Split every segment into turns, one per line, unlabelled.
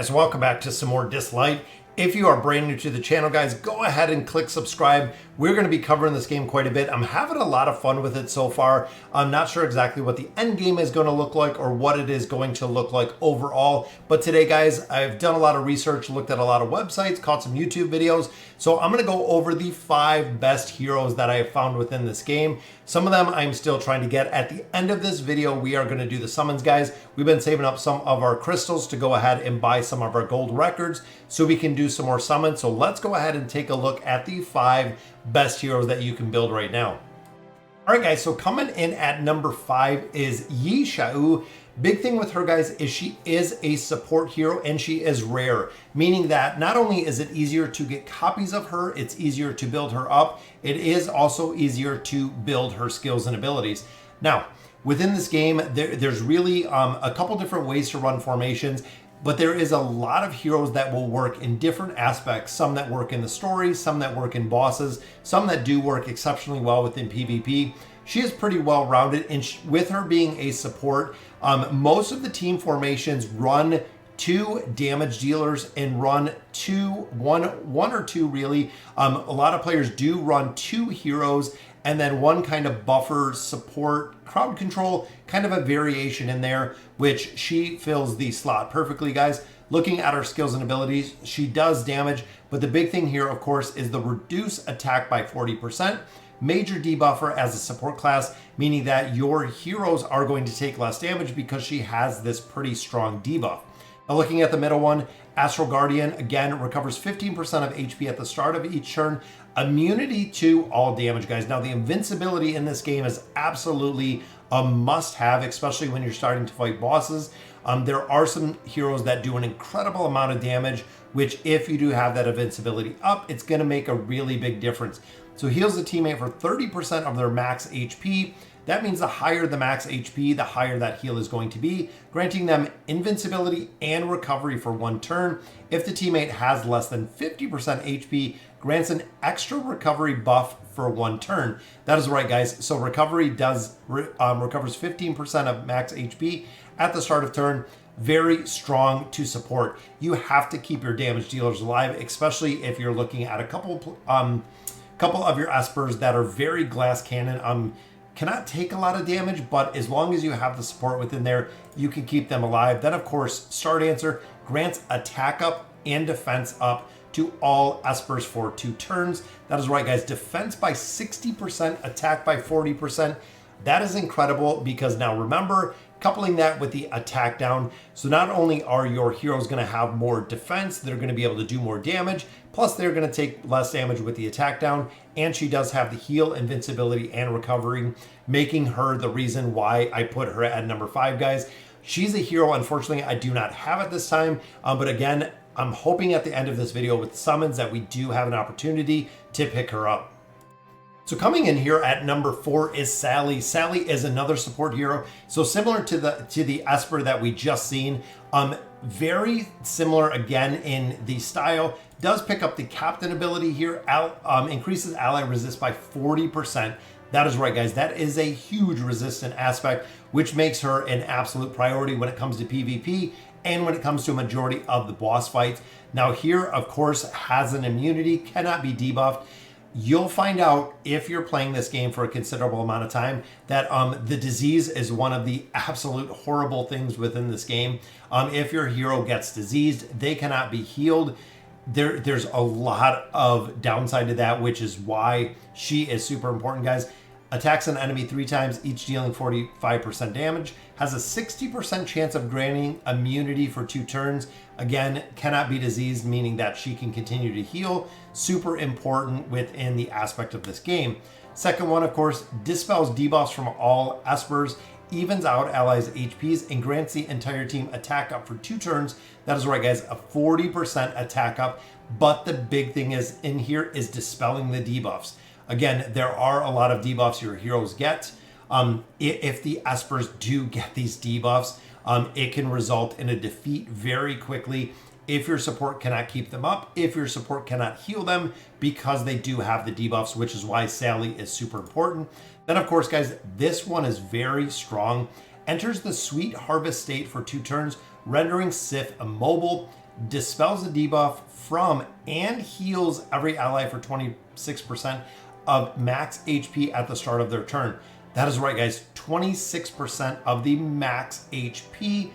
guys, welcome back to some more Dislyte. If you are brand new to the channel, guys, go ahead and click subscribe. We're going to be covering this game quite a bit. I'm having a lot of fun with it so far. I'm not sure exactly what the end game is going to look like or what it is going to look like overall. But today, guys, I've done a lot of research, looked at a lot of websites, caught some YouTube videos. So I'm going to go over the 5 best heroes that I have found within this game. Some of them I'm still trying to get. At the end of this video, we are going to do the summons, guys. We've been saving up some of our crystals to go ahead and buy some of our gold records so we can do some more summons. So let's go ahead and take a look at the 5 best heroes that you can build right now. All right, guys, so coming in at number 5 is Yisha. Ooh, big thing with her, guys, is she is a support hero and she is rare, meaning that not only is it easier to get copies of her, it's easier to build her up, it is also easier to build her skills and abilities. Now, within this game, there's really a couple different ways to run formations, but there is a lot of heroes that will work in different aspects. Some that work in the story, some that work in bosses, some that do work exceptionally well within PvP. She is pretty well rounded, and with her being a support, most of the team formations run 2 damage dealers and run one or two really. A lot of players do run 2 heroes and then 1 kind of buffer support crowd control, kind of a variation in there, which she fills the slot perfectly, guys. Looking at her skills and abilities, she does damage, but the big thing here, of course, is the reduce attack by 40%. Major debuffer as a support class, meaning that your heroes are going to take less damage because she has this pretty strong debuff. Now looking at the middle one, Astral Guardian, again, recovers 15% of HP at the start of each turn. Immunity to all damage, guys. Now the invincibility in this game is absolutely a must-have, especially when you're starting to fight bosses. There are some heroes that do an incredible amount of damage, which if you do have that invincibility up, it's going to make a really big difference. So heals the teammate for 30% of their max HP. That means the higher the max HP, the higher that heal is going to be, granting them invincibility and recovery for 1 turn. If the teammate has less than 50% HP, grants an extra recovery buff for 1 turn. That is right, guys. So recovery does recovers 15% of max HP at the start of turn. Very strong to support. You have to keep your damage dealers alive, especially if you're looking at a couple of your Espers that are very glass cannon. Cannot take a lot of damage, but as long as you have the support within there, you can keep them alive. Then, of course, Star Dancer grants attack up and defense up to all Espers for 2 turns. That is right, guys. Defense by 60%, attack by 40%. That is incredible because now remember, coupling that with the attack down. So not only are your heroes going to have more defense, they're going to be able to do more damage, plus they're going to take less damage with the attack down, and she does have the heal, invincibility, and recovery, making her the reason why I put her at number 5, guys. She's a hero, unfortunately, I do not have at this time, but again, I'm hoping at the end of this video with summons that we do have an opportunity to pick her up. So coming in here at number 4 is Sally. Sally is another support hero. So similar to the Esper that we just seen, very similar again in the style. Does pick up the captain ability here, increases ally resist by 40%. That is right, guys. That is a huge resistant aspect, which makes her an absolute priority when it comes to PvP and when it comes to a majority of the boss fights. Now here, of course, has an immunity, cannot be debuffed. You'll find out if you're playing this game for a considerable amount of time that the disease is one of the absolute horrible things within this game. If your hero gets diseased, they cannot be healed. There's a lot of downside to that, which is why she is super important, guys. Attacks an enemy 3 times, each dealing 45% damage. Has a 60% chance of granting immunity for 2 turns. Again, cannot be diseased, meaning that she can continue to heal. Super important within the aspect of this game. Second one, of course, dispels debuffs from all Espers, evens out allies' HPs, and grants the entire team attack up for 2 turns. That is right, guys, a 40% attack up. But the big thing is in here is dispelling the debuffs. Again, there are a lot of debuffs your heroes get. If the Espers do get these debuffs, it can result in a defeat very quickly if your support cannot keep them up, if your support cannot heal them because they do have the debuffs, which is why Sally is super important. Then, of course, guys, this one is very strong. Enters the Sweet Harvest state for 2 turns, rendering Sif immobile. dispels the debuff from and heals every ally for 26% of max HP at the start of their turn. That is right, guys, 26% of the max HP.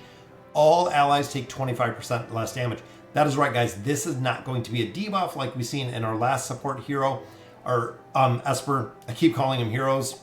All allies take 25% less damage. That is right, guys. This is not going to be a debuff like we've seen in our last support hero, or Esper. I keep calling him heroes.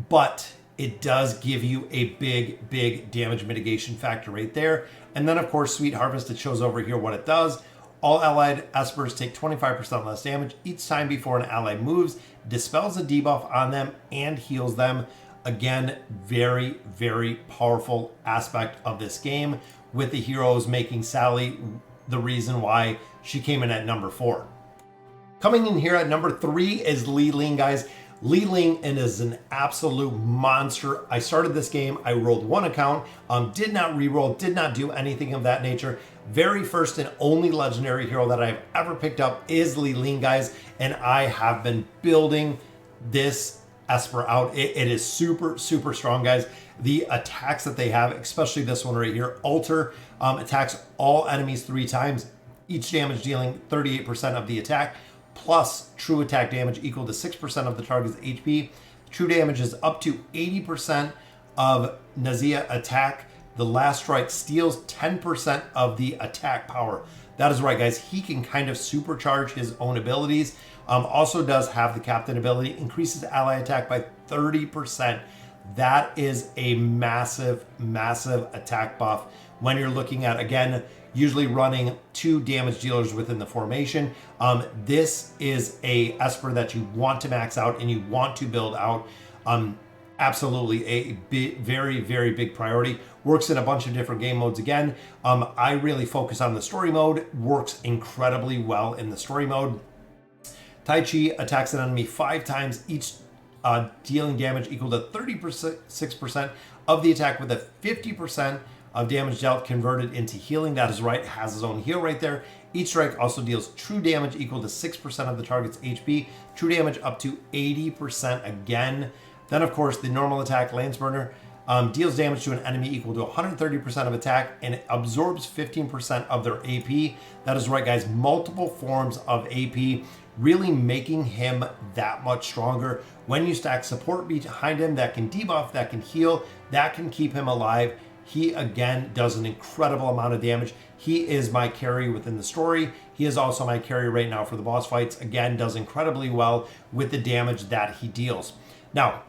But it does give you a big damage mitigation factor right there. And then, of course, Sweet Harvest, it shows over here what it does. All allied Espers take 25% less damage each time before an ally moves, dispels a debuff on them, and heals them. Again, very powerful aspect of this game, with the heroes making Sally the reason why she came in at number 4. Coming in here at number 3 is Leeling, guys. Leeling is an absolute monster. I started this game, I rolled one account, did not re-roll, did not do anything of that nature. Very first and only legendary hero that I've ever picked up is Leeling, guys, and I have been building this Esper out. It is super strong, guys. The attacks that they have, especially this one right here, Alter, attacks all enemies 3 times, each damage dealing 38% of the attack, plus true attack damage equal to 6% of the target's HP. True damage is up to 80% of Nazia attack. The last strike steals 10% of the attack power. That is right, guys. He can kind of supercharge his own abilities. Also does have the captain ability, increases ally attack by 30%. That is a massive attack buff when you're looking at, again, usually running 2 damage dealers within the formation. This is a Esper that you want to max out and you want to build out. Absolutely a very big priority. Works in a bunch of different game modes. Again, I really focus on the story mode. Works incredibly well in the story mode. Tai Chi attacks an enemy 5 times, each dealing damage equal to 36% of the attack, with a 50% of damage dealt converted into healing. That is right, it has its own heal right there. Each strike also deals true damage equal to 6% of the target's HP. True damage up to 80% again. Then, of course, the normal attack, Lance Burner, deals damage to an enemy equal to 130% of attack, and it absorbs 15% of their AP. That is right, guys, multiple forms of AP, really making him that much stronger. When you stack support behind him that can debuff, that can heal, that can keep him alive, he again does an incredible amount of damage. He is my carry within the story. He is also my carry right now for the boss fights. Again, does incredibly well with the damage that he deals. Now,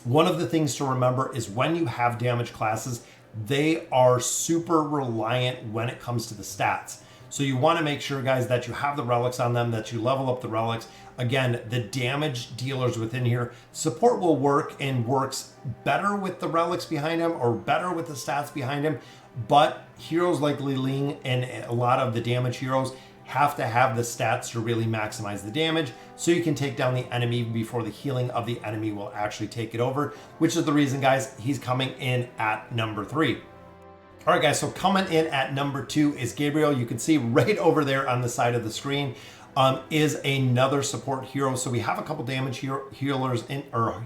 one of the things to remember is when you have damage classes, they are super reliant when it comes to the stats. So you want to make sure, guys, that you have the relics on them, that you level up the relics. Again, the damage dealers within here, support will work and works better with the relics behind him or better with the stats behind him. But heroes like Leeling and a lot of the damage heroes have to have the stats to really maximize the damage, so you can take down the enemy before the healing of the enemy will actually take it over, which is the reason, guys, he's coming in at number 3. All right, guys, so coming in at number 2 is Gabriel. You can see right over there on the side of the screen is another support hero. So we have a couple damage healers in, or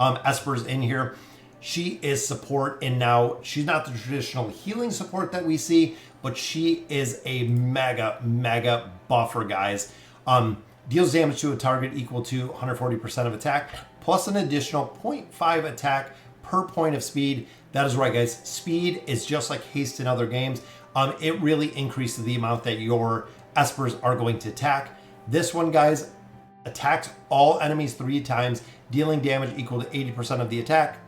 Espers in here. She is support, and now she's not the traditional healing support that we see, but she is a mega buffer, guys. Deals damage to a target equal to 140% of attack, plus an additional 0.5 attack per point of speed. That is right, guys. Speed is just like haste in other games. It really increases the amount that your Espers are going to attack. This one, guys, attacks all enemies 3 times, dealing damage equal to 80% of the attack.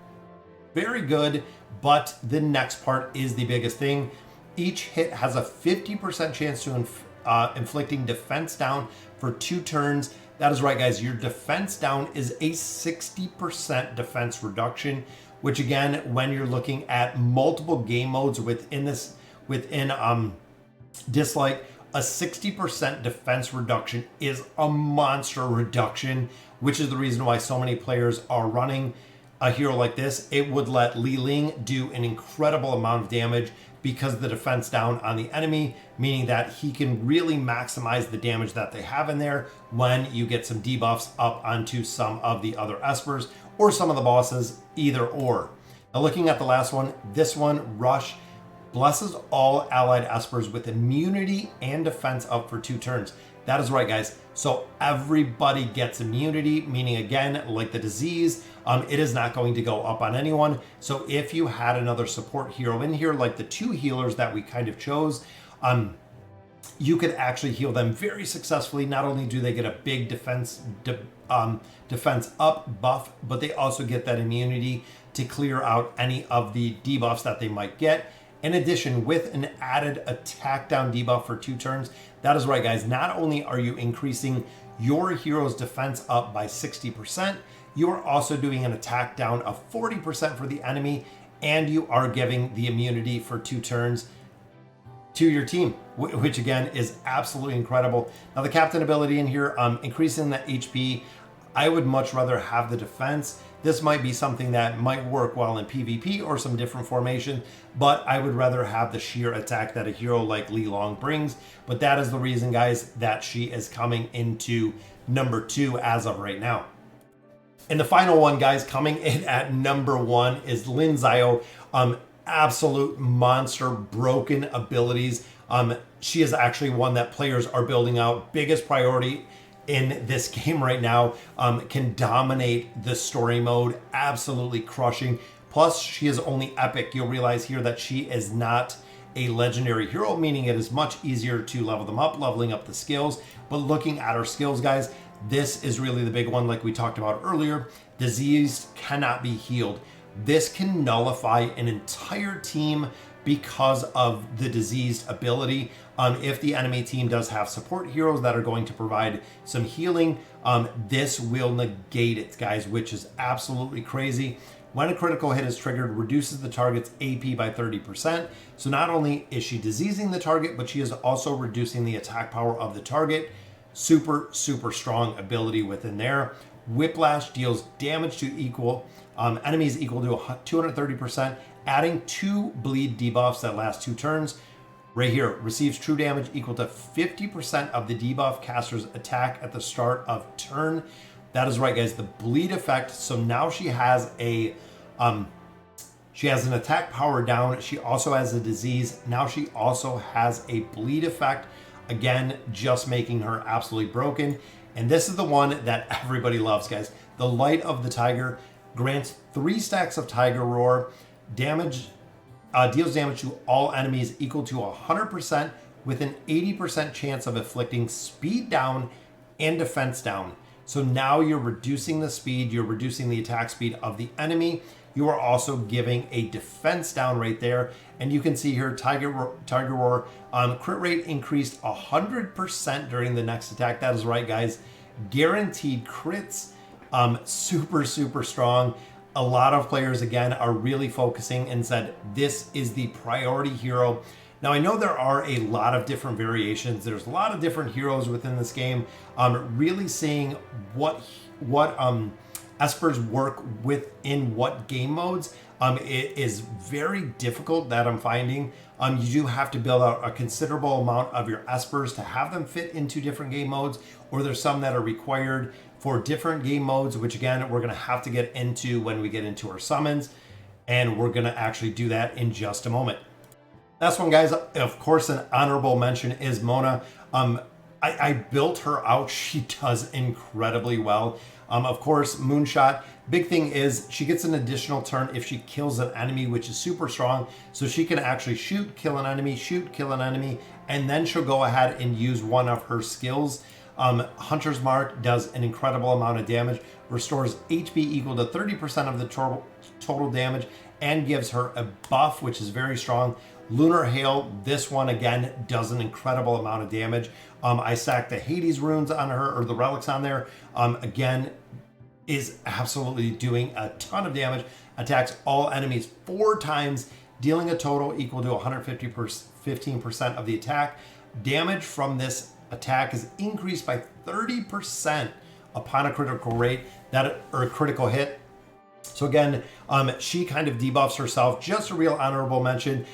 Very good, but the next part is the biggest thing. Each hit has a 50% chance to inflicting defense down for 2 turns. That is right, guys. Your defense down is a 60% defense reduction, which again, when you're looking at multiple game modes within Dislyte, a 60% defense reduction is a monster reduction, which is the reason why so many players are running a hero like this. It would let Leeling do an incredible amount of damage because of the defense down on the enemy, meaning that he can really maximize the damage that they have in there when you get some debuffs up onto some of the other Espers or some of the bosses, either or. Now looking at the last one, this one, Rush, blesses all allied Espers with immunity and defense up for 2 turns. That is right, guys. So everybody gets immunity, meaning again, like the disease, it is not going to go up on anyone. So if you had another support hero in here, like the 2 healers that we kind of chose, you could actually heal them very successfully. Not only do they get a big defense up buff, but they also get that immunity to clear out any of the debuffs that they might get. In addition, with an added attack down debuff for 2 turns, that is right, guys. Not only are you increasing your hero's defense up by 60%, you are also doing an attack down of 40% for the enemy, and you are giving the immunity for 2 turns to your team, which again is absolutely incredible. Now the captain ability in here, increasing the HP, I would much rather have the defense. This might be something that might work well in PvP or some different formation, but I would rather have the sheer attack that a hero like Leeling brings. But that is the reason, guys, that she is coming into number 2 as of right now. And the final one, guys, coming in at number 1 is Lin Zio. Absolute monster, broken abilities. She is actually one that players are building out. Biggest priority in this game right now, can dominate the story mode, absolutely crushing. Plus, she is only epic. You'll realize here that she is not a legendary hero, meaning it is much easier to level them up, leveling up the skills. But looking at her skills, guys, this is really the big one, like we talked about earlier. Disease cannot be healed. This can nullify an entire team because of the diseased ability. If the enemy team does have support heroes that are going to provide some healing, this will negate it, guys, which is absolutely crazy. When a critical hit is triggered, reduces the target's AP by 30%. So not only is she diseasing the target, but she is also reducing the attack power of the target. Super, super strong ability within there. Whiplash deals damage to enemies equal to 230%, adding 2 bleed debuffs that last 2 turns. Right here, receives true damage equal to 50% of the debuff caster's attack at the start of turn. That is right, guys, the bleed effect. So now she has an attack power down. She also has a disease. Now she also has a bleed effect. Again, just making her absolutely broken. And this is the one that everybody loves, guys. The Light of the Tiger grants 3 stacks of Tiger Roar. Deals damage to all enemies equal to 100% with an 80% chance of inflicting speed down and defense down. So now you're reducing the speed, you're reducing the attack speed of the enemy. You are also giving a defense down right there. And you can see here, Tiger Roar, crit rate increased 100% during the next attack. That is right, guys. Guaranteed crits. Super, super strong. A lot of players, again, are really focusing and said, this is the priority hero. Now, I know there are a lot of different variations. There's a lot of different heroes within this game. Really seeing what Espers work within what game modes. It is very difficult, that I'm finding. You do have to build out a considerable amount of your Espers to have them fit into different game modes, or there's some that are required for different game modes, which again, we're gonna have to get into when we get into our summons, and we're gonna actually do that in just a moment. Last one, guys, of course, an honorable mention is Mona. I built her out. She does incredibly well. Of course, Moonshot. Big thing is she gets an additional turn if she kills an enemy, which is super strong. So she can actually shoot, kill an enemy, shoot, kill an enemy, and then she'll go ahead and use one of her skills. Hunter's Mark does an incredible amount of damage, restores HP equal to 30% of the total damage, and gives her a buff, which is very strong. Lunar Hail, this one again does an incredible amount of damage. I stacked the Hades runes on her, or the relics on there. Again, is absolutely doing a ton of damage. Attacks all enemies 4 times, dealing a total equal to 115% of the attack. Damage from this attack is increased by 30% upon a critical rate, or a critical hit. So again, she kind of debuffs herself. Just a real honorable mention.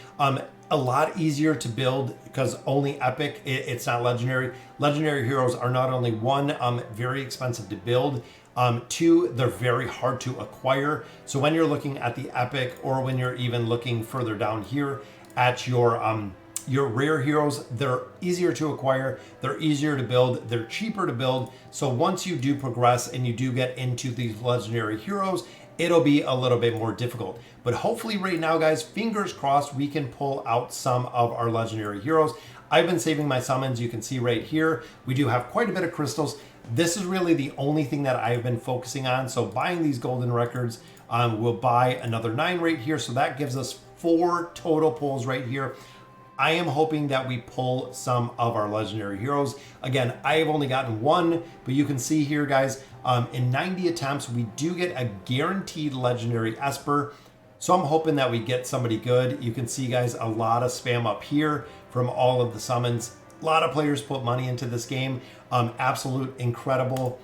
A lot easier to build because only epic, it's not legendary. Legendary heroes are not only 1, very expensive to build, 2, they're very hard to acquire. So when you're looking at the epic, or when you're even looking further down here at your rare heroes. They're easier to acquire, they're easier to build, they're cheaper to build. So once you do progress and you do get into these legendary heroes, it'll be a little bit more difficult. But hopefully right now, guys, fingers crossed, we can pull out some of our legendary heroes. I've been saving my summons. You can see right here, we do have quite a bit of crystals. This is really the only thing that I've been focusing on. So buying these golden records, we'll buy another 9 right here. So that gives us 4 total pulls right here. I am hoping that we pull some of our legendary heroes. Again, I have only gotten 1, but you can see here, guys, in 90 attempts, we do get a guaranteed legendary Esper. So I'm hoping that we get somebody good. You can see, guys, a lot of spam up here from all of the summons. A lot of players put money into this game. Absolute incredible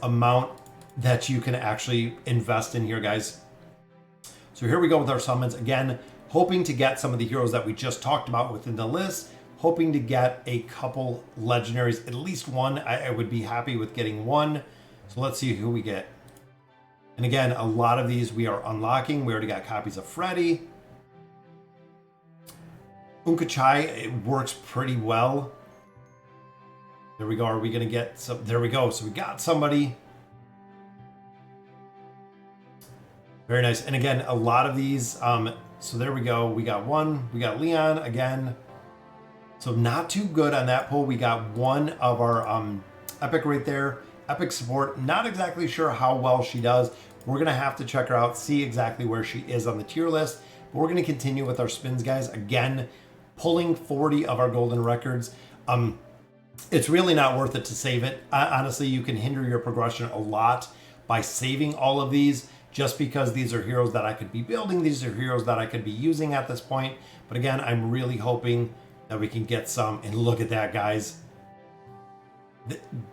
amount that you can actually invest in here, guys. So here we go with our summons. Again, hoping to get some of the heroes that we just talked about within the list. Hoping to get a couple legendaries, at least 1. I would be happy with getting 1. So let's see who we get. And again, a lot of these we are unlocking. We already got copies of Freddy. Unkachai, it works pretty well. There we go. Are we going to get some? There we go. So we got somebody. Very nice. And again, a lot of these. So there we go. We got 1. We got Leon again. So not too good on that pull. We got 1 of our Epic right there. Epic support. Not exactly sure how well she does. We're going to have to check her out, see exactly where she is on the tier list. But we're going to continue with our spins, guys. Again, pulling 40 of our golden records. It's really not worth it to save it. Honestly, you can hinder your progression a lot by saving all of these, just because these are heroes that I could be building. These are heroes that I could be using at this point. But again, I'm really hoping that we can get some. And look at that, guys.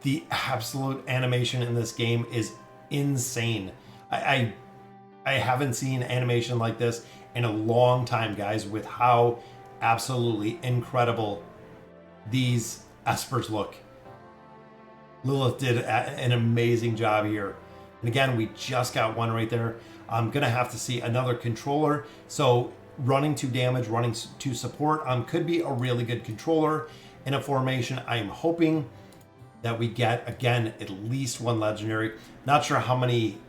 The absolute animation in this game is insane. I haven't seen animation like this in a long time, guys, with how absolutely incredible these Espers look. Lilith did an amazing job here. And again, we just got 1 right there. I'm going to have to see another controller. So running to damage, running to support could be a really good controller in a formation. I am hoping that we get, again, at least 1 legendary. Not sure how many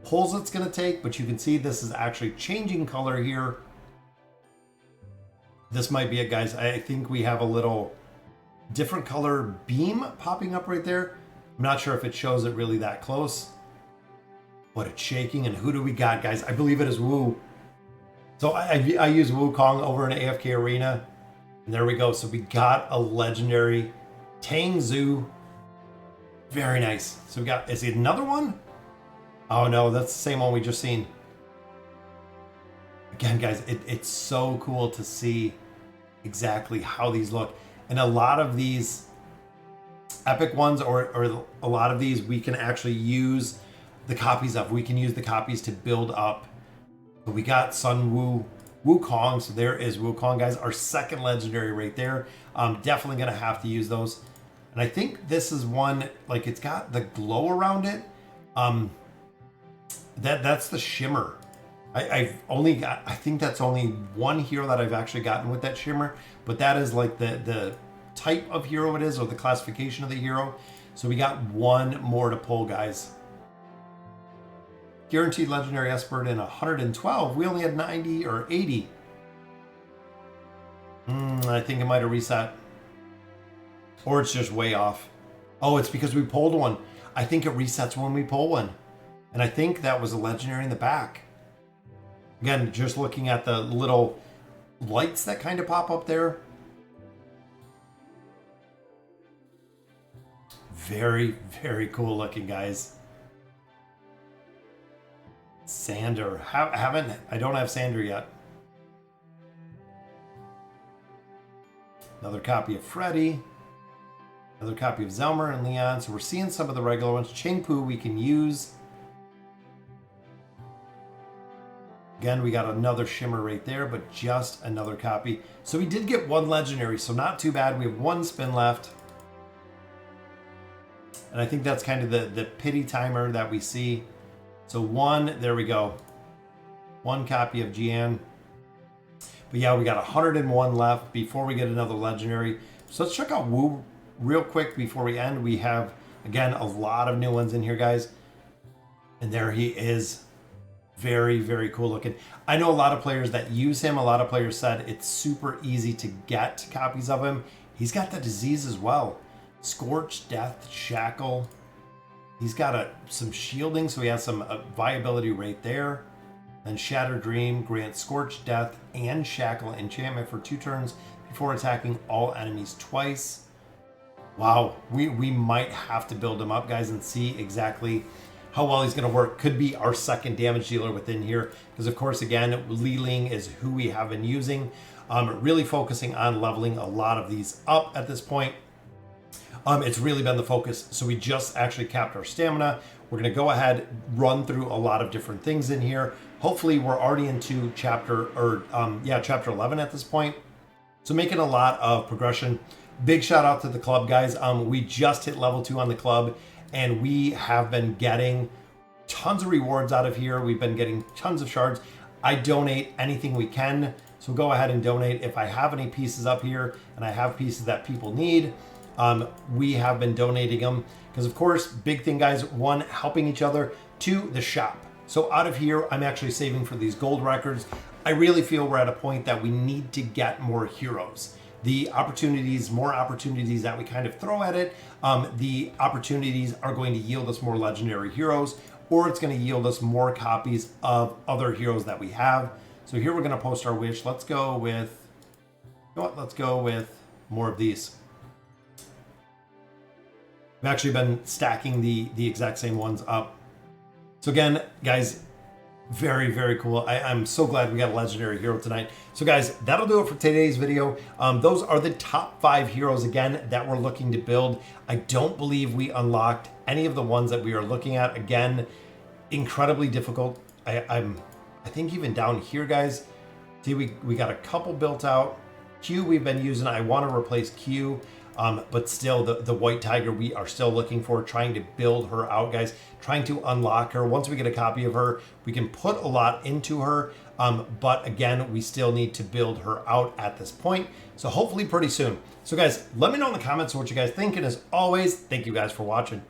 pulls it's going to take, but you can see this is actually changing color here. This might be it, guys. I think we have a little different color beam popping up right there. I'm not sure if it shows it really that close, but it's shaking. And who do we got, guys? I believe it is Wu. So I use Wukong over in AFK Arena. And there we go. So we got a legendary Tang Zhu. Very nice. So we got, is it another one? Oh no, that's the same one we just seen. Again, guys, it's so cool to see exactly how these look. And a lot of these epic ones, or a lot of these, we can actually use the copies of. We can use the copies to build up. So we got Sun Wukong. So there is Wukong, guys. Our second legendary right there. Definitely going to have to use those. And I think this is one, like, it's got the glow around it. That's the shimmer. I've only got, I think that's only 1 hero that I've actually gotten with that shimmer, but that is like the type of hero it is, or the classification of the hero. So we got 1 more to pull, guys. Guaranteed legendary Esper in 112. We only had 90 or 80. I think it might have reset. Or it's just way off. Oh, it's because we pulled 1. I think it resets when we pull 1. And I think that was a legendary in the back. Again, just looking at the little lights that kind of pop up there. Very, very cool looking, guys. Sander. I don't have Sander yet. Another copy of Freddy. Another copy of Zelmer and Leon. So we're seeing some of the regular ones. Chengpu we can use. Again, we got another shimmer right there, but just another copy. So we did get 1 legendary, so not too bad. We have 1 spin left. And I think that's kind of the pity timer that we see. So 1, there we go. 1 copy of Jian. But yeah, we got 101 left before we get another legendary. So let's check out Wu real quick before we end. We have, again, a lot of new ones in here, guys. And there he is. Very, very cool looking. I know a lot of players that use him. A lot of players said it's super easy to get copies of him. He's got the disease as well. Scorch, Death, Shackle. He's got some shielding, so he has some viability right there. Then Shatter Dream grants Scorch, Death, and Shackle enchantment for 2 turns before attacking all enemies twice. Wow, we might have to build him up, guys, and see exactly how well he's going to work. Could be our second damage dealer within here, because of course, again, Leeling is who we have been using. Really focusing on leveling a lot of these up at this point. It's really been the focus. So we just actually capped our stamina. We're going to go ahead, run through a lot of different things in here. Hopefully we're already into chapter 11 at this point. So making a lot of progression. Big shout out to the club, guys. We just hit level 2 on the club, and we have been getting tons of rewards out of here. We've been getting tons of shards. I donate anything we can. So go ahead and donate. If I have any pieces up here and I have pieces that people need, we have been donating them because, of course, big thing, guys, 1, helping each other, 2, the shop. So out of here, I'm actually saving for these gold records. I really feel we're at a point that we need to get more heroes. The opportunities, more opportunities that we kind of throw at it, the opportunities are going to yield us more legendary heroes, or it's going to yield us more copies of other heroes that we have. So here we're going to post our wish. Let's go with, you know what? Let's go with more of these. I've actually been stacking the exact same ones up. So again, guys, very, very cool. I'm so glad we got a legendary hero tonight. So guys, that'll do it for today's video. Those are the top 5 heroes, again, that we're looking to build. I don't believe we unlocked any of the ones that we are looking at. Again, incredibly difficult. I think even down here, guys, see, we got a couple built out. Q we've been using. I want to replace Q. But still, the white tiger we are still looking for, trying to build her out, guys, trying to unlock her. Once we get a copy of her, we can put a lot into her. But again, we still need to build her out at this point. So hopefully pretty soon. So guys, let me know in the comments what you guys think. And as always, thank you guys for watching.